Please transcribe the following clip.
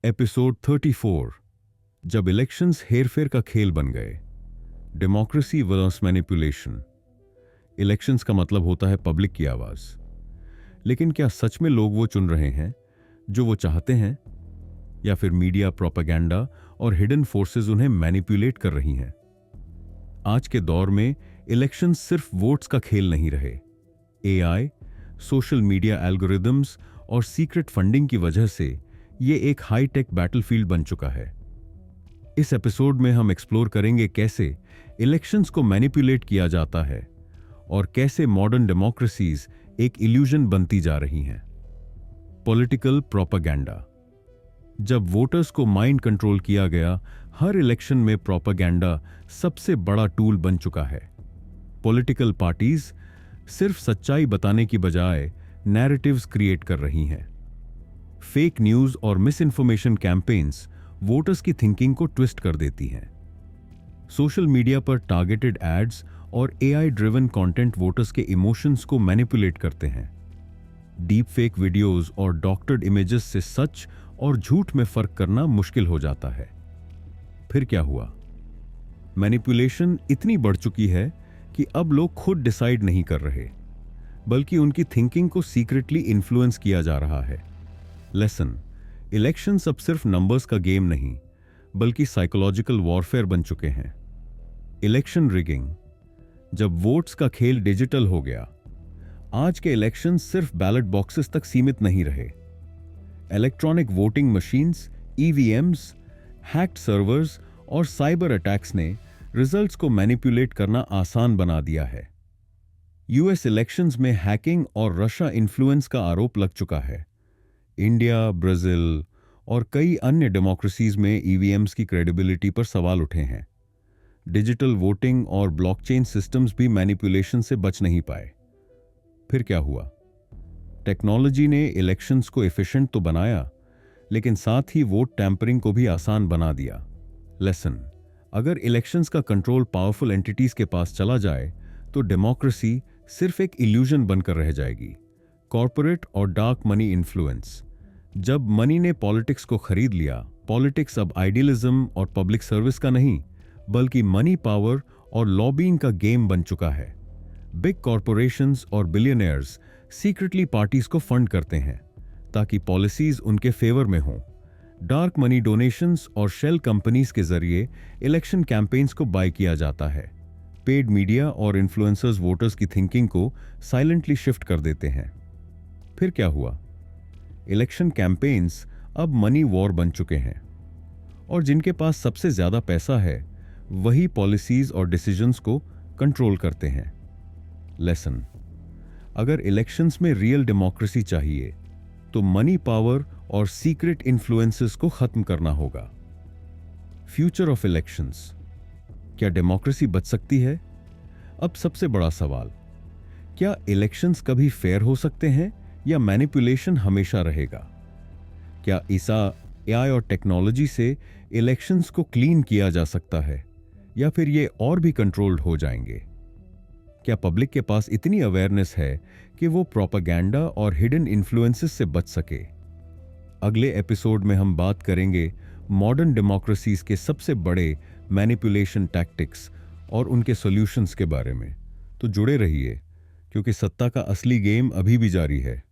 Episode 34। जब elections हेरफेर का खेल बन गए। Democracy versus manipulation. इलेक्शंस का मतलब होता है पब्लिक की आवाज, लेकिन क्या सच में लोग वो चुन रहे हैं जो वो चाहते हैं, या फिर मीडिया, प्रोपेगेंडा और हिडन फोर्सेस उन्हें मैनिपुलेट कर रही हैं? आज के दौर में इलेक्शंस सिर्फ वोट्स का खेल नहीं रहे। एआई, सोशल मीडिया एल्गोरिदम्स और सीक्रेट फंडिंग की वजह से ये एक हाई-टेक बैटलफील्ड बन चुका है। इस एपिसोड में हम एक्सप्लोर करेंगे कैसे इलेक्शंस को मैनिपुलेट किया जाता है और कैसे मॉडर्न डेमोक्रेसीज एक इल्यूजन बनती जा रही हैं। Political propaganda. जब वोटर्स को माइंड कंट्रोल किया गया, हर इलेक्शन में प्रोपेगेंडा सबसे बड़ा टूल बन चुका है। पॉलिटिकल पार्टीज सिर्फ सच्चाई बताने की बजाय नैरेटिव्स क्रिएट कर रही हैं। फेक न्यूज और मिस इन्फॉर्मेशन कैंपेन्स वोटर्स की थिंकिंग को ट्विस्ट कर देती हैं। सोशल मीडिया पर टारगेटेड एड्स और एआई ड्रिवन कंटेंट वोटर्स के इमोशंस को मैनिपुलेट करते हैं। डीप फेक वीडियोस और डॉक्टर्ड इमेजेस से सच और झूठ में फर्क करना मुश्किल हो जाता है। फिर क्या हुआ? मैनिपुलेशन इतनी बढ़ चुकी है कि अब लोग खुद डिसाइड नहीं कर रहे, बल्कि उनकी थिंकिंग को सीक्रेटली इन्फ्लुएंस किया जा रहा है। लेसन: इलेक्शंस अब सिर्फ नंबर्स का गेम नहीं, बल्कि साइकोलॉजिकल वॉरफेयर बन चुके हैं। Election rigging. जब वोट्स का खेल डिजिटल हो गया, आज के इलेक्शन सिर्फ बैलेट बॉक्सेस तक सीमित नहीं रहे। Electronic voting machines, EVMs, hacked servers और साइबर अटैक्स ने रिजल्ट्स को मैनिपुलेट करना आसान बना दिया है। यूएस इलेक्शंस में हैकिंग और रशिया इन्फ्लुएंस का आरोप लग चुका है। इंडिया, ब्राजील और कई अन्य डेमोक्रेसीज में ईवीएम्स की क्रेडिबिलिटी पर सवाल उठे हैं। डिजिटल वोटिंग और ब्लॉकचेन सिस्टम्स भी मैनिपुलेशन से बच नहीं पाए। फिर क्या हुआ? टेक्नोलॉजी ने इलेक्शंस को एफिशिएंट तो बनाया, लेकिन साथ ही वोट टैंपरिंग को भी आसान बना दिया। लेसन: अगर इलेक्शंस का कंट्रोल पावरफुल एंटिटीज के पास चला जाए, तो डेमोक्रेसी सिर्फ एक इल्यूजन बनकर रह जाएगी। कॉर्पोरेट और डार्क मनी इन्फ्लुएंस। जब मनी ने पॉलिटिक्स को खरीद लिया, पॉलिटिक्स अब आइडियलिज्म और पब्लिक सर्विस का नहीं, बल्कि मनी, पावर और लॉबिंग का गेम बन चुका है। बिग कॉर्पोरेशंस और बिलियनियर्स सीक्रेटली पार्टीज को फंड करते हैं ताकि पॉलिसीज उनके फेवर में हों। डार्क मनी डोनेशंस और शेल कंपनीज के जरिए इलेक्शन कैंपेन्स को बाय किया जाता है। पेड मीडिया और इन्फ्लुएंसर्स वोटर्स की थिंकिंग को साइलेंटली शिफ्ट कर देते हैं। फिर क्या हुआ? इलेक्शन कैंपेन्स अब मनी वॉर बन चुके हैं, और जिनके पास सबसे ज्यादा पैसा है वही पॉलिसीज और डिसीजंस को कंट्रोल करते हैं। लेसन: अगर इलेक्शंस में रियल डेमोक्रेसी चाहिए, तो मनी, पावर और सीक्रेट इन्फ्लुएंसेस को खत्म करना होगा। Future of elections. क्या डेमोक्रेसी बच सकती है? अब सबसे बड़ा सवाल, क्या इलेक्शंस कभी फेयर हो सकते हैं या मैनिपुलेशन हमेशा रहेगा? क्या एआई और टेक्नोलॉजी से इलेक्शंस को क्लीन किया जा सकता है, या फिर ये और भी कंट्रोल्ड हो जाएंगे? क्या पब्लिक के पास इतनी अवेयरनेस है कि वो प्रोपेगेंडा और हिडन इन्फ्लुएंसेस से बच सके? अगले एपिसोड में हम बात करेंगे मॉडर्न डेमोक्रेसीज के सबसे बड़े मैनिपुलेशन टैक्टिक्स और उनके सॉल्यूशंस के बारे में। तो जुड़े रहिए, क्योंकि सत्ता का असली गेम अभी भी जारी है।